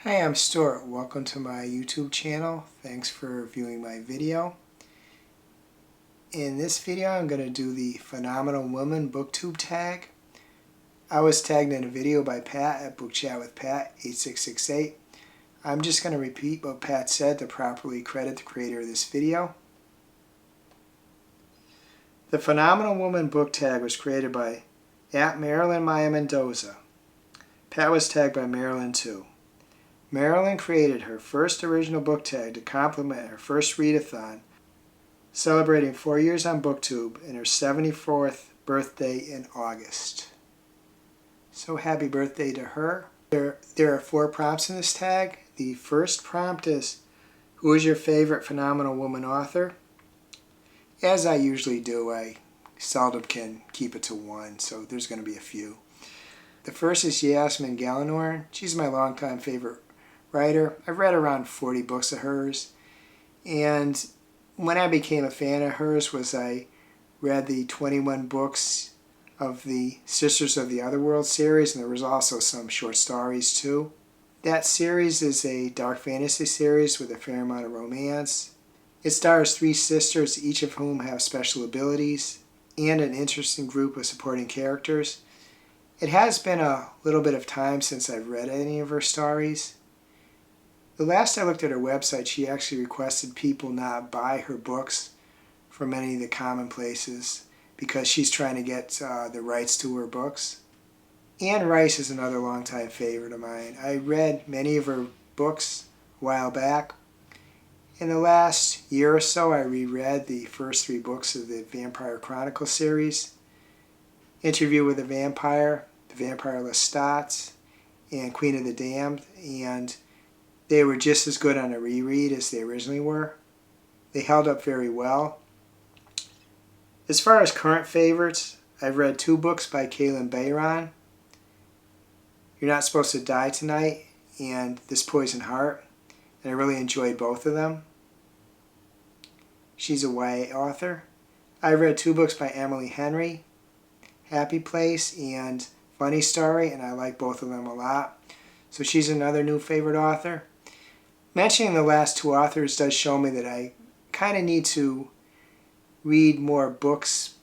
Hi, I'm Stuart. Welcome to my YouTube channel. Thanks for viewing my video. In this video, I'm going to do the Phenomenal Woman Booktube tag. I was tagged in a video by Pat at Book Chat with Pat 8668. I'm just going to repeat what Pat said to properly credit the creator of this video. The Phenomenal Woman book tag was created by @Marilyn Maya Mendoza. Pat was tagged by Marilyn too. Marilyn created her first original book tag to complement her first readathon, celebrating 4 years on Booktube and her 74th birthday in August. So happy birthday to her. There are 4 prompts in this tag. The first prompt is, who is your favorite Phenomenal Woman author? As I usually do, I seldom can keep it to one, so there's going to be a few. The first is Yasmine Galenorn. She's my longtime favorite writer. I've read around 40 books of hers, and when I became a fan of hers was I read the 21 books of the Sisters of the Otherworld series, and there was also some short stories too. That series is a dark fantasy series with a fair amount of romance. It stars 3 sisters, each of whom have special abilities, and an interesting group of supporting characters. It has been a little bit of time since I've read any of her stories. The last I looked at her website, she actually requested people not buy her books from any of the common places because she's trying to get the rights to her books. Anne Rice is another longtime favorite of mine. I read many of her books a while back. In the last year or so, I reread the first 3 books of the Vampire Chronicles series, Interview with a Vampire, The Vampire Lestat, and Queen of the Damned, and they were just as good on a reread as they originally were. They held up very well. As far as current favorites, I've read 2 books by Kalynn Bayron, You're Not Supposed to Die Tonight and This Poison Heart, and I really enjoyed both of them. She's a YA author. I've read 2 books by Emily Henry, Happy Place and Funny Story, and I like both of them a lot. So she's another new favorite author. Mentioning the last 2 authors does show me that I kind of need to read more books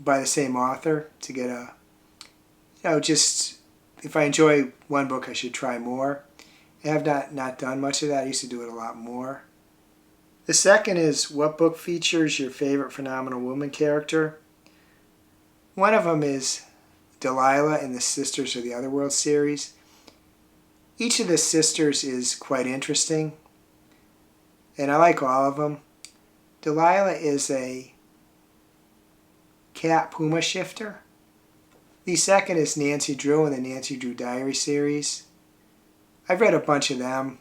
by the same author to get a, just if I enjoy one book, I should try more. I have not done much of that. I used to do it a lot more. The second is, what book features your favorite Phenomenal Woman character? One of them is Delilah in the Sisters of the Otherworld series. Each of the sisters is quite interesting, and I like all of them. Delilah is a cat puma shifter. The second is Nancy Drew in the Nancy Drew Diaries series. I've read a bunch of them,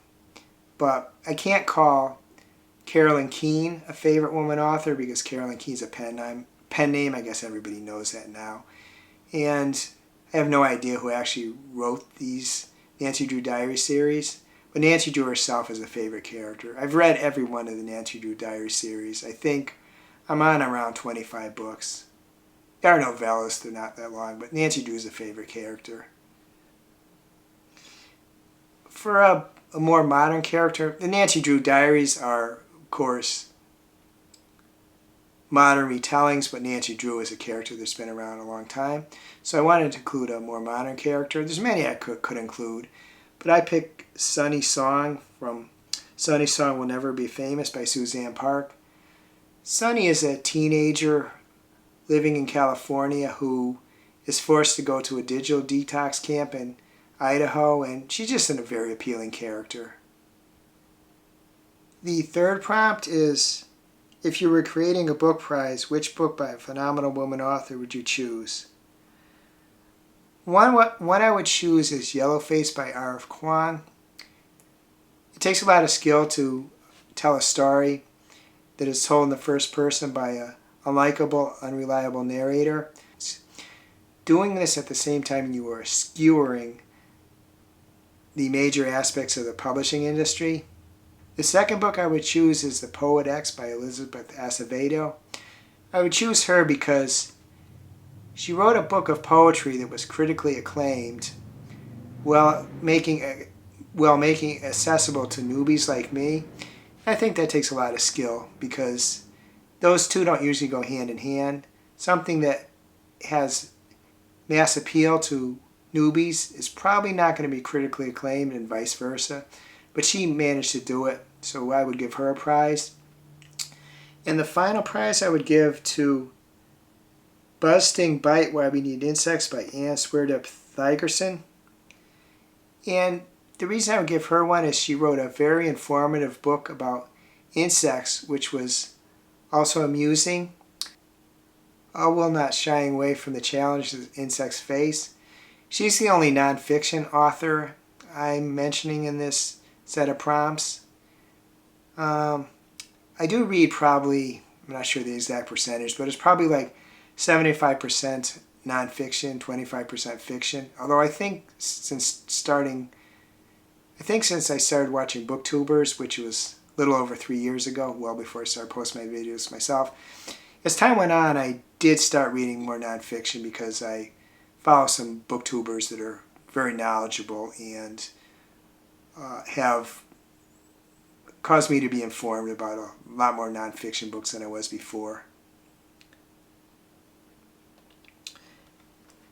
but I can't call Carolyn Keene a favorite woman author because Carolyn Keene's a pen name. I guess everybody knows that now. And I have no idea who actually wrote these Nancy Drew Diaries series, but Nancy Drew herself is a favorite character. I've read every one of the Nancy Drew Diaries series. I think I'm on around 25 books. There are novellas, they're not that long, but Nancy Drew is a favorite character. For a more modern character, the Nancy Drew Diaries are, of course, modern retellings, but Nancy Drew is a character that's been around a long time. So I wanted to include a more modern character. There's many I could include, but I picked Sunny Song from Sunny Song Will Never Be Famous by Suzanne Park. Sunny is a teenager living in California who is forced to go to a digital detox camp in Idaho, and she's just a very appealing character. The third prompt is, if you were creating a book prize, which book by a Phenomenal Woman author would you choose? One I would choose is Yellowface by R.F. Kuang. It takes a lot of skill to tell a story that is told in the first person by a unlikable, unreliable narrator. Doing this at the same time you are skewering the major aspects of the publishing industry. The second book I would choose is The Poet X by Elizabeth Acevedo. I would choose her because she wrote a book of poetry that was critically acclaimed while making while making it accessible to newbies like me. I think that takes a lot of skill because those two don't usually go hand in hand. Something that has mass appeal to newbies is probably not going to be critically acclaimed and vice versa. But she managed to do it, so I would give her a prize. And the final prize I would give to Buzz Sting Bite Why We Need Insects by Anne Sweardup Thigerson. And the reason I would give her one is she wrote a very informative book about insects, which was also amusing, all while not shying away from the challenges insects face. She's the only nonfiction author I'm mentioning in this set of prompts. I do read probably, I'm not sure the exact percentage, but it's probably like 75% nonfiction, 25% fiction. Although I think since I started watching Booktubers, which was a little over 3 years ago, well before I started posting my videos myself, as time went on, I did start reading more nonfiction because I follow some Booktubers that are very knowledgeable and have caused me to be informed about a lot more nonfiction books than I was before.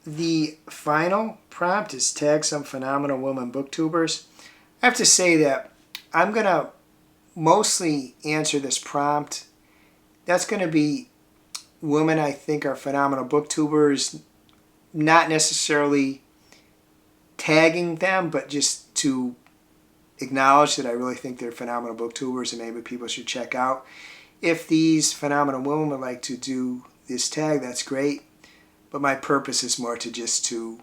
The final prompt is tag some phenomenal women booktubers. I have to say that I'm going to mostly answer this prompt. That's going to be women I think are phenomenal booktubers, not necessarily tagging them, but just to acknowledge that I really think they're phenomenal booktubers and maybe people should check out. If these phenomenal women would like to do this tag, that's great. But my purpose is more to just to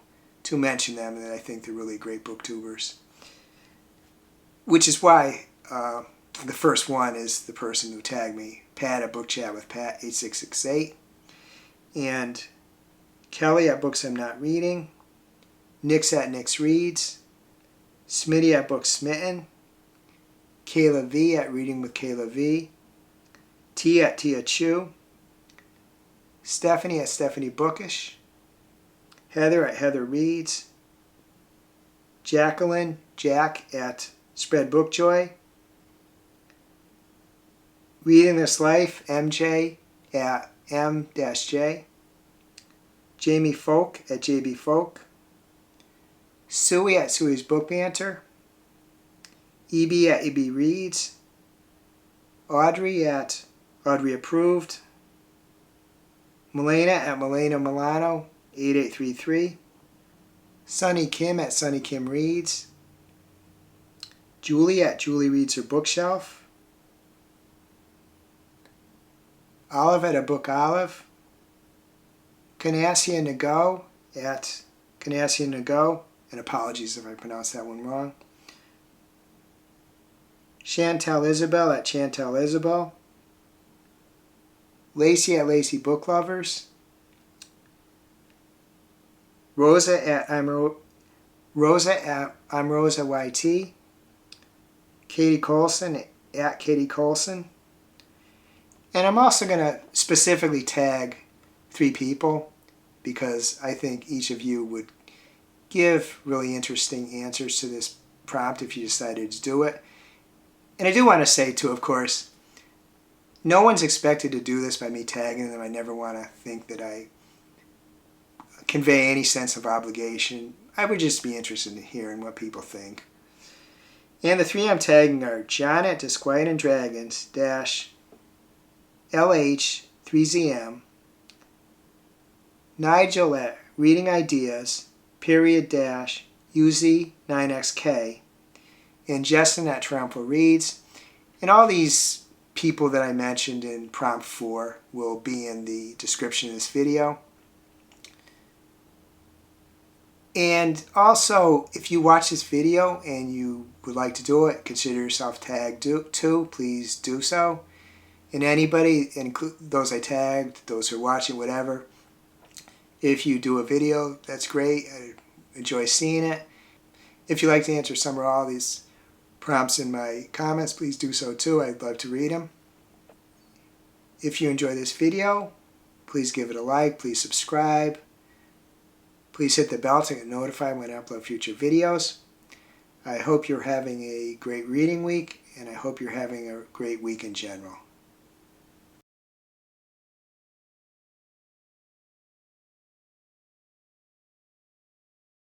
mention them, and that I think they're really great booktubers. Which is why the first one is the person who tagged me, Pat at Book Chat with Pat 8668, and Kelly at Books I'm Not Reading, Nix at Nix Reads, Smitty at Book Smitten, Kayla V at Reading with Kayla V, T at Tia Chu, Stephanie at Stephanie Bookish, Heather at Heather Reads, Jacqueline, Jack at Spread Book Joy, Reading This Life, MJ at M-J, Jamie Folk at JB Folk, Suey at Suey's Book Banter, EB at EB Reads, Audrey at Audrey Approved, Milena at Milena Milano 8833, Sunny Kim at Sunny Kim Reads, Julie at Julie Reads Her Bookshelf, Olive at A Book Olive, Canassia Nago at Canassia Nago, and apologies if I pronounced that one wrong, Chantel Isabel at Chantel Isabel, Lacey at Lacey Book Lovers, Rosa at I'm Rosa YT, Katie Colson at Katie Colson. And I'm also going to specifically tag 3 people because I think each of you would give really interesting answers to this prompt if you decided to do it. And I do want to say too, of course, no one's expected to do this by me tagging them. I never want to think that I convey any sense of obligation. I would just be interested in hearing what people think. And the 3 I'm tagging are John at Disquiet and Dragons LH3ZM, Nigel at Reading Ideas _UZ9XK, and Justin at Triumphal Reads. And all these people that I mentioned in prompt 4 will be in the description of this video. And also, if you watch this video and you would like to do it, consider yourself tagged too, please do so. And anybody, those I tagged, those who are watching, whatever, if you do a video, that's great. I enjoy seeing it. If you'd like to answer some or all these prompts in my comments, please do so too. I'd love to read them. If you enjoy this video, please give it a like, please subscribe. Please hit the bell to get notified when I upload future videos. I hope you're having a great reading week, and I hope you're having a great week in general.